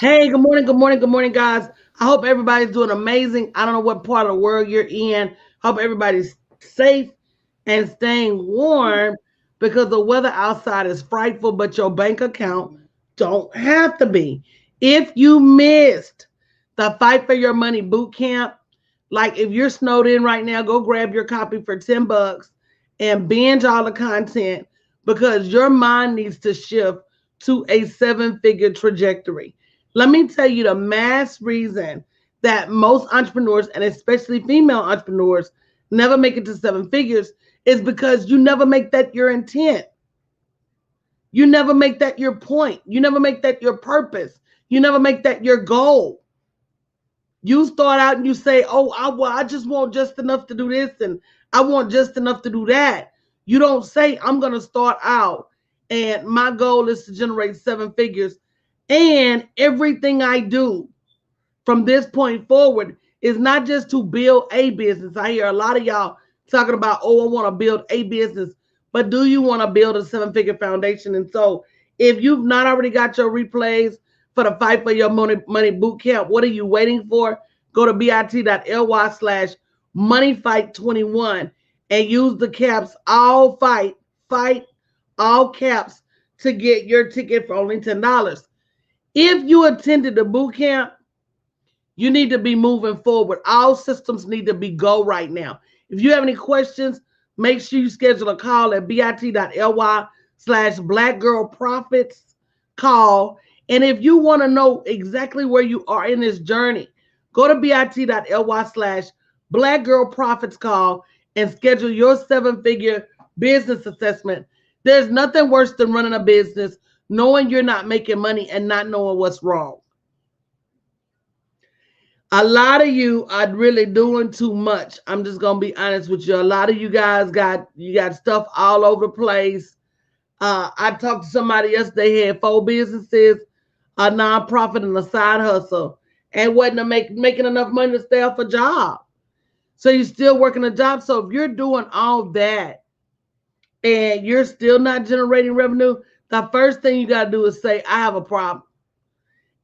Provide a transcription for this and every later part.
Hey, good morning, guys. I hope everybody's doing amazing. I don't know what part of the world you're in. Hope everybody's safe and staying warm because the weather outside is frightful, but your bank account don't have to be. If you missed the Fight for Your Money boot camp, like if you're snowed in right now, go grab your copy for $10 and binge all the content because your mind needs to shift to a seven-figure trajectory. Let me tell you the mass reason that most entrepreneurs, and especially female entrepreneurs, never make it to seven figures is because you never make that your intent. You never make that your point. You never make that your purpose. You never make that your goal. You start out and you say, "Oh, I just want just enough to do this, and I want just enough to do that." You don't say, "I'm going to start out, and my goal is to generate seven figures, and everything I do from this point forward is not just to build a business." I hear a lot of y'all talking about, "Oh, I want to build a business," but do you want to build a seven-figure foundation? And so, if you've not already got your replays for the Fight for Your Money Boot Camp, what are you waiting for? Go to bit.ly/moneyfight21 and use the caps all fight, all caps to get your ticket for only $10. If you attended the boot camp, you need to be moving forward. All systems need to be go right now. If you have any questions, make sure you schedule a call at bit.ly/Black Girl Profits call. And if you want to know exactly where you are in this journey, go to bit.ly/Black Girl Profits call and schedule your seven-figure business assessment. There's nothing worse than running a business, knowing you're not making money and not knowing what's wrong. A lot of you are really doing too much. I'm just gonna be honest with you. A lot of you guys got stuff all over the place. I talked to somebody yesterday, had four businesses, a nonprofit, and a side hustle, and wasn't making enough money to stay off a job. So you're still working a job. So if you're doing all that and you're still not generating revenue, the first thing you gotta do is say, "I have a problem,"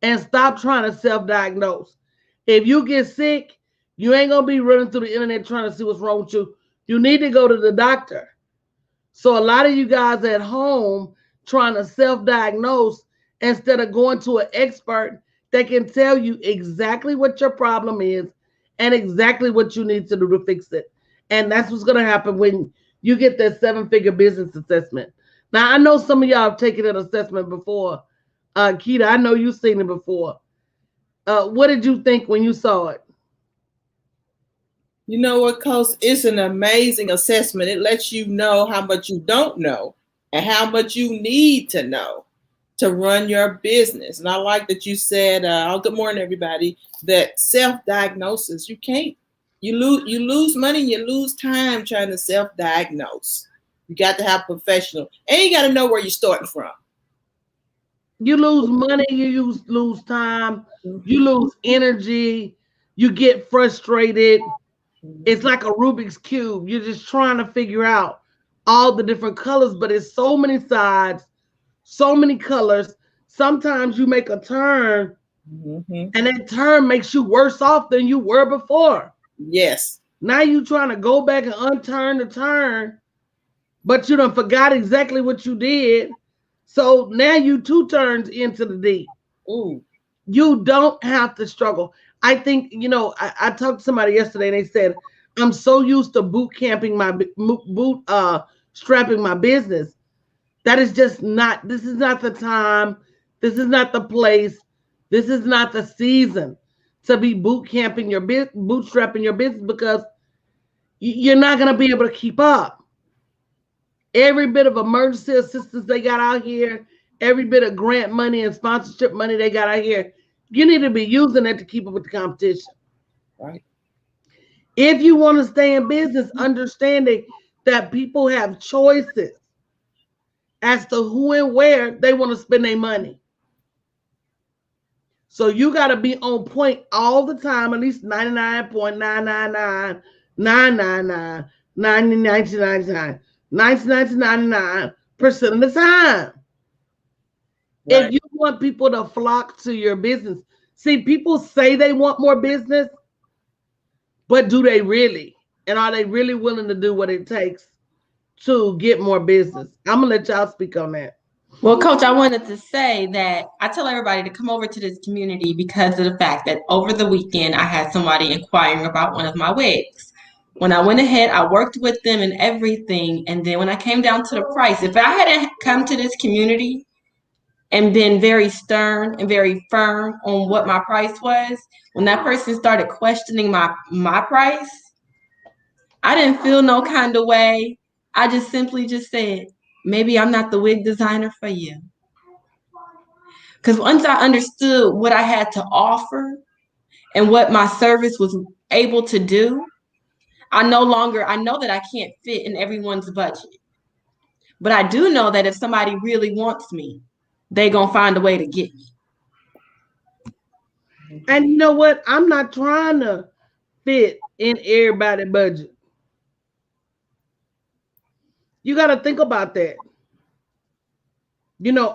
and stop trying to self-diagnose. If you get sick, you ain't gonna be running through the internet trying to see what's wrong with you. You need to go to the doctor. So a lot of you guys at home trying to self-diagnose instead of going to an expert that can tell you exactly what your problem is and exactly what you need to do to fix it. And that's what's gonna happen when you get that seven-figure business assessment. Now I know some of y'all have taken an assessment before. Keita, I know you've seen it before. What did you think when you saw it? You know what, Coach? It's an amazing assessment. It lets you know how much you don't know and how much you need to know to run your business. And I like that you said, good morning, everybody, that self-diagnosis, you can't. You lose money, you lose time trying to self-diagnose. You got to have a professional. And you got to know where you're starting from. You lose money, you lose time, you Mm-hmm. lose energy, you get frustrated. It's like a Rubik's Cube. You're just trying to figure out all the different colors, but it's so many sides, so many colors. Sometimes you make a turn, Mm-hmm. and that turn makes you worse off than you were before. Yes. Now you trying to go back and unturn the turn, but you done forgot exactly what you did. So now you two turns into the deep. Ooh. You don't have to struggle. I think, I talked to somebody yesterday and they said, "I'm so used to boot camping strapping my business. That is just not, this is not the time. This is not the place. This is not the season to be bootstrapping your business because you're not going to be able to keep up. Every bit of emergency assistance they got out here, every bit of grant money and sponsorship money they got out here, you need to be using it to keep up with the competition. Right. If you want to stay in business, understanding that people have choices as to who and where they want to spend their money. So you got to be on point all the time, at least 99.999999999% of the time. If Right. you want people to flock to your business. See, people say they want more business, but do they really? And are they really willing to do what it takes to get more business? I'm gonna let y'all speak on that. Well, Coach, I wanted to say that I tell everybody to come over to this community because of the fact that over the weekend I had somebody inquiring about one of my wigs. When I went ahead, I worked with them and everything. And then when I came down to the price, if I hadn't come to this community and been very stern and very firm on what my price was, when that person started questioning my price, I didn't feel no kind of way. I just simply just said, maybe I'm not the wig designer for you. Because once I understood what I had to offer and what my service was able to do, I know that I can't fit in everyone's budget. But I do know that if somebody really wants me, they gonna find a way to get me. And you know what? I'm not trying to fit in everybody's budget. You got to think about that.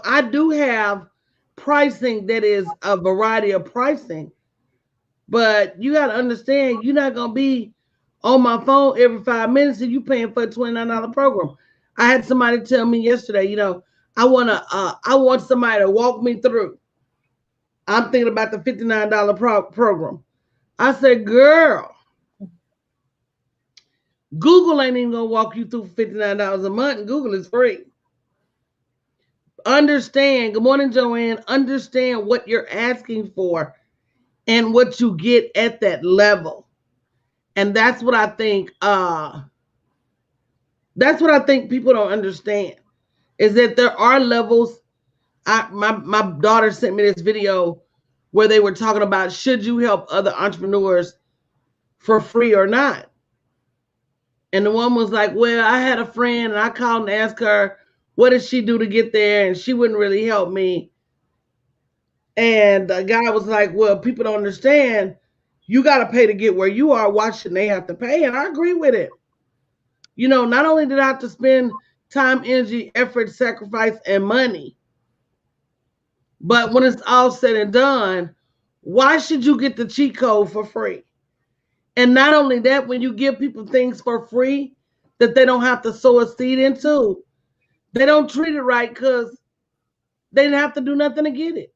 I do have pricing that is a variety of pricing, but you got to understand you're not going to be on my phone every 5 minutes and you paying for a $29 program. I had somebody tell me yesterday, I want somebody to walk me through. I'm thinking about the $59 program. I said, girl, Google ain't even gonna walk you through $59 a month, and Google is free. Understand, good morning, Joanne. Understand what you're asking for and what you get at that level. And that's what I think people don't understand is that there are levels. My daughter sent me this video where they were talking about should you help other entrepreneurs for free or not. And the one was like, well, I had a friend and I called and asked her, what did she do to get there? And she wouldn't really help me. And the guy was like, well, people don't understand. You got to pay to get where you are. Why shouldn't they have to pay? And I agree with it. Not only did I have to spend time, energy, effort, sacrifice, and money, but when it's all said and done, why should you get the cheat code for free? And not only that, when you give people things for free that they don't have to sow a seed into, they don't treat it right because they didn't have to do nothing to get it.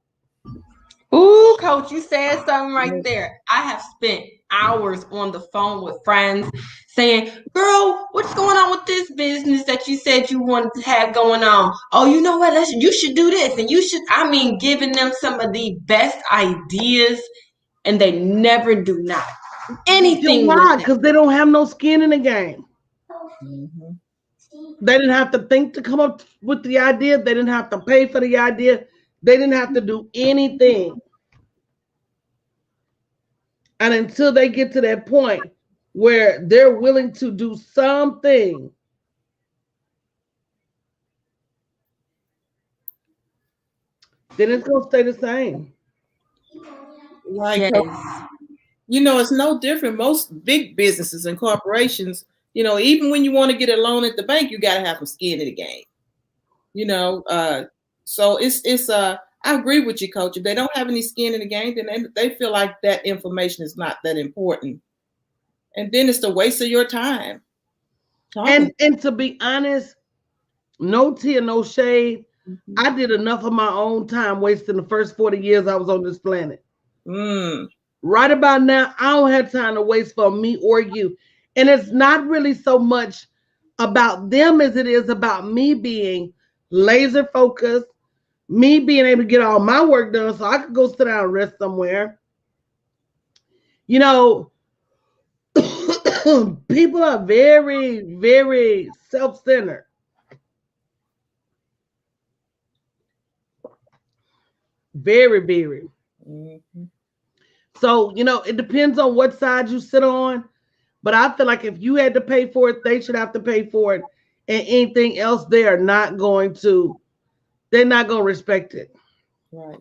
Ooh, Coach, you said something right there. I have spent hours on the phone with friends saying, girl, what's going on with this business that you said you wanted to have going on? Oh, you know what? You should do this. And giving them some of the best ideas, and they never do not. Anything. Why? Because they don't have no skin in the game. Mm-hmm. They didn't have to think to come up with the idea. They didn't have to pay for the idea. They didn't have to do anything. And until they get to that point where they're willing to do something, then it's going to stay the same. Right. Yes. It's no different. Most big businesses and corporations, even when you want to get a loan at the bank, you got to have some skin in the game. So it's I agree with you, Coach. If they don't have any skin in the game, then they feel like that information is not that important. And then it's the waste of your time. And to be honest, no tea and no shade. Mm-hmm. I did enough of my own time wasting the first 40 years I was on this planet. Right about now, I don't have time to waste for me or you. And it's not really so much about them as it is about me being laser focused, me being able to get all my work done so I could go sit down and rest somewhere. People are very, very self-centered. Very, very. Mm-hmm. So, it depends on what side you sit on. But I feel like if you had to pay for it, they should have to pay for it. And anything else, they're not going to respect it. Right.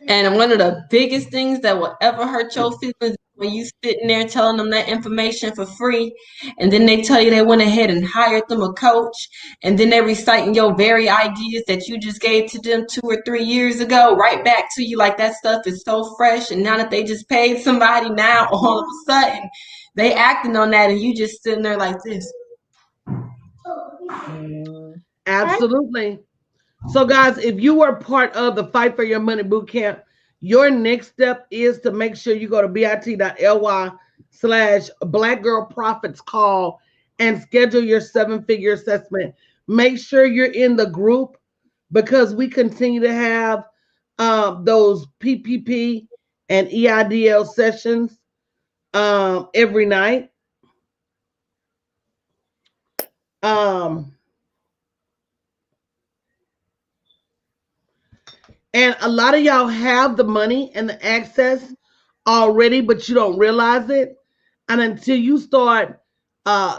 And one of the biggest things that will ever hurt your feelings when you sitting there telling them that information for free, and then they tell you they went ahead and hired them a coach, and then they're reciting your very ideas that you just gave to them 2 or 3 years ago, right back to you like that stuff is so fresh. And now that they just paid somebody, now all of a sudden they acting on that, and you just sitting there like this. Absolutely. So, guys, if you were part of the Fight for Your Money Bootcamp, your next step is to make sure you go to bit.ly/Black Girl Profits Call and schedule your 7-figure assessment. Make sure you're in the group because we continue to have those PPP and EIDL sessions every night. And a lot of y'all have the money and the access already, but you don't realize it. And until you start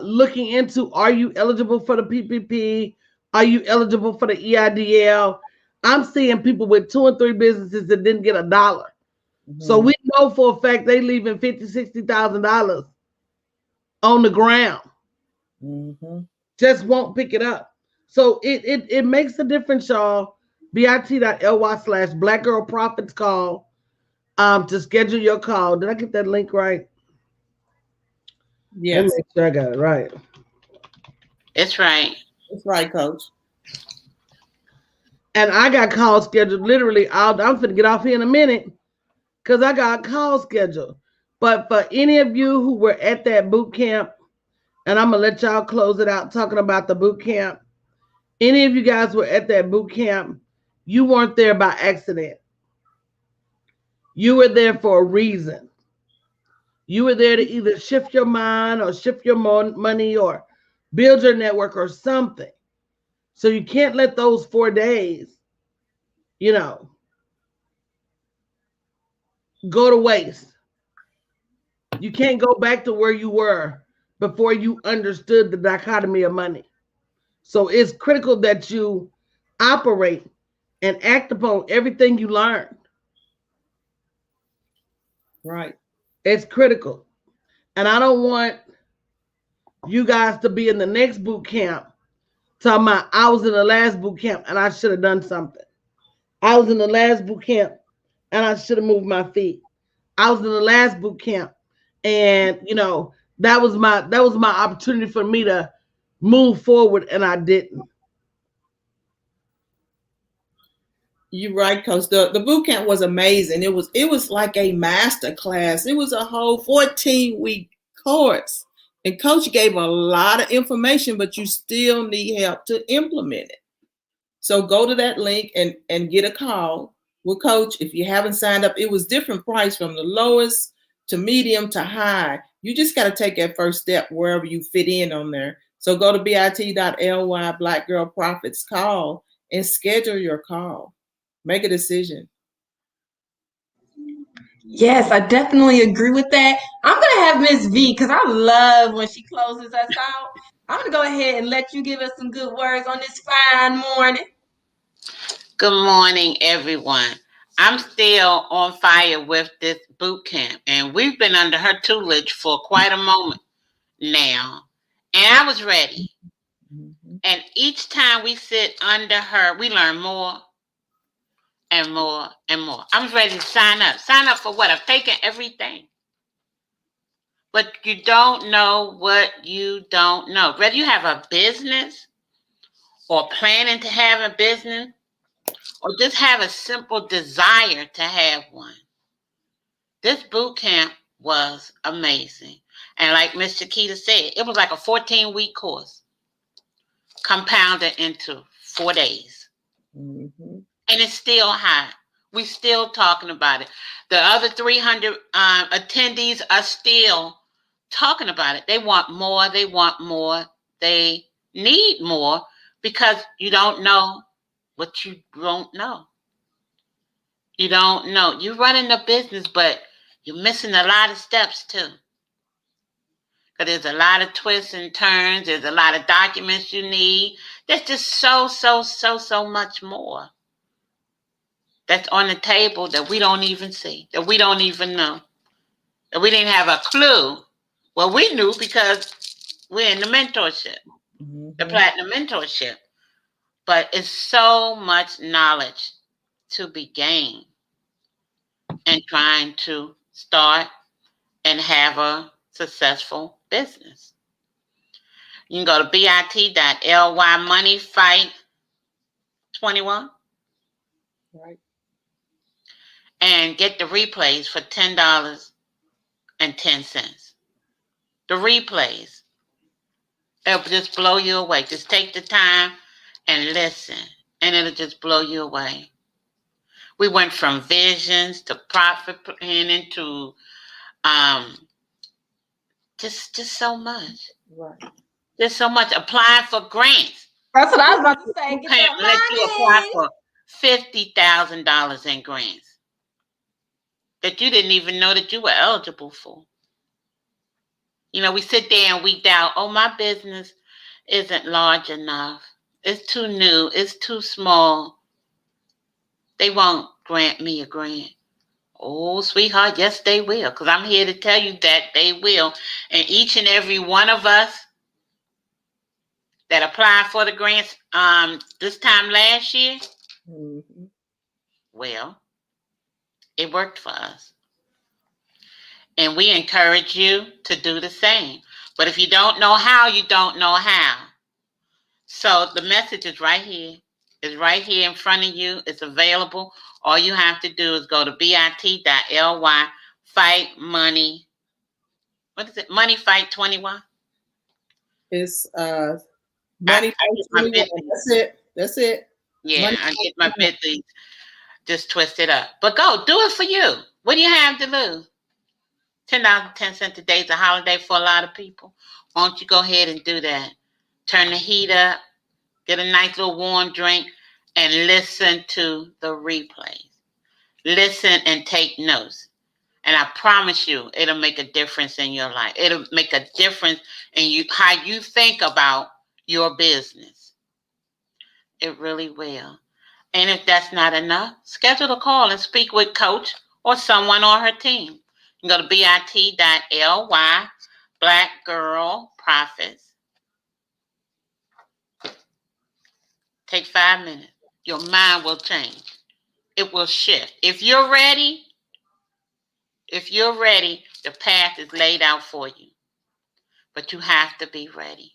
looking into, are you eligible for the PPP? Are you eligible for the EIDL? I'm seeing people with 2 and 3 businesses that didn't get $1. Mm-hmm. So we know for a fact they leaving $50,000, $60,000 on the ground. Mm-hmm. Just won't pick it up. So it makes a difference, y'all. bit.ly/Black Girl Profits Call to schedule your call. Did I get that link right? Yes. Let me make sure I got it right. It's right. It's right, Coach. And I got calls scheduled literally. I'm going to get off here in a minute because I got calls scheduled. But for any of you who were at that boot camp, and I'm going to let y'all close it out talking about the boot camp. Any of you guys were at that boot camp, you weren't there by accident. You were there for a reason. You were there to either shift your mind or shift your money or build your network or something. So you can't let those 4 days, go to waste. You can't go back to where you were before you understood the dichotomy of money. So it's critical that you operate and act upon everything you learned. Right. It's critical. And I don't want you guys to be in the next boot camp talking about I was in the last boot camp and I should have done something. I was in the last boot camp and I should have moved my feet. I was in the last boot camp and that was my opportunity for me to move forward and I didn't. You're right, Coach. The boot camp was amazing. It was like a master class. It was a whole 14-week course. And Coach gave a lot of information, but you still need help to implement it. So go to that link and get a call with Coach. If you haven't signed up, it was different price from the lowest to medium to high. You just got to take that first step wherever you fit in on there. So go to bit.ly Black Girl Profits Call and schedule your call. Make a decision. Yes, I definitely agree with that. I'm going to have Miss V because I love when she closes us out. I'm going to go ahead and let you give us some good words on this fine morning. Good morning, everyone. I'm still on fire with this boot camp, and we've been under her tutelage for quite a moment now, and I was ready. Mm-hmm. And each time we sit under her, we learn more and more and more. I was ready to sign up. Sign up for what? I've taken everything. But you don't know what you don't know. Whether you have a business or planning to have a business or just have a simple desire to have one. This boot camp was amazing. And like Miss Chiquita said, it was like a 14-week course compounded into 4 days. Mm-hmm. And it's still high. We're still talking about it. The other 300 attendees are still talking about it. They want more. They want more. They need more because you don't know what you don't know. You don't know. You're running a business, but you're missing a lot of steps too. Because there's a lot of twists and turns. There's a lot of documents you need. There's just so much more that's on the table that we don't even see, that we don't even know, that we didn't have a clue. Well, we knew because we're in the mentorship, the platinum mentorship. But it's so much knowledge to be gained in trying to start and have a successful business. You can go to bit.ly money fight 21 Right. and get the replays for $10.10. The replays. It'll just blow you away. Just take the time and listen, and it'll just blow you away. We went from visions to profit planning to just so much. Right. There's so much. Applying for grants. That's what I was about to say. You Get can't let you apply that for $50,000 in grants that you didn't even know that you were eligible for. You know, we sit there and we doubt, oh, my business isn't large enough. It's too new. It's too small. They won't grant me a grant. Oh, sweetheart, yes, they will. Because I'm here to tell you that they will. And each and every one of us that applied for the grants this time last year, well, it worked for us. And we encourage you to do the same. But if you don't know how, you don't know how. So the message is right here. It's right here in front of you. It's available. All you have to do is go to bit.ly fight money. What is it? Money fight 21. It's money I get my 21. business. That's it. Yeah, Money I get my business just twisted up. But go, do it for you. What do you have to lose? $10.10 a day is a holiday for a lot of people. Why don't you go ahead and do that? Turn the heat up, get a nice little warm drink, and listen to the replays. Listen and take notes. And I promise you, it'll make a difference in your life. It'll make a difference in how you think about your business. It really will. And if that's not enough, schedule a call and speak with Coach or someone on her team. You can go to bit.ly Black Girl Profits. Take 5 minutes. Your mind will change. It will shift. If you're ready, the path is laid out for you. But you have to be ready.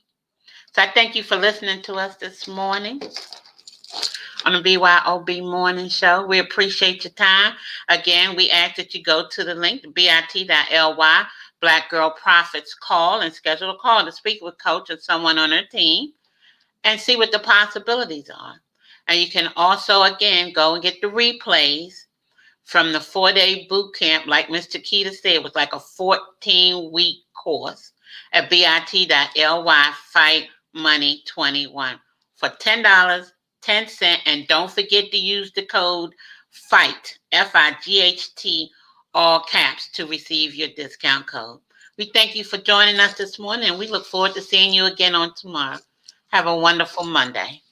So I thank you for listening to us this morning on the BYOB Morning Show. We appreciate your time. Again, we ask that you go to the link, bit.ly Black Girl Profits call, and schedule a call to speak with Coach or someone on her team and see what the possibilities are. And you can also, again, go and get the replays from the 4-day boot camp, like Mr. Keita said, it was like a 14-week course at bit.ly Fight Money 21 for $10.10. And don't forget to use the code FIGHT, FIGHT, all caps, to receive your discount code. We thank you for joining us this morning, and we look forward to seeing you again on tomorrow. Have a wonderful Monday.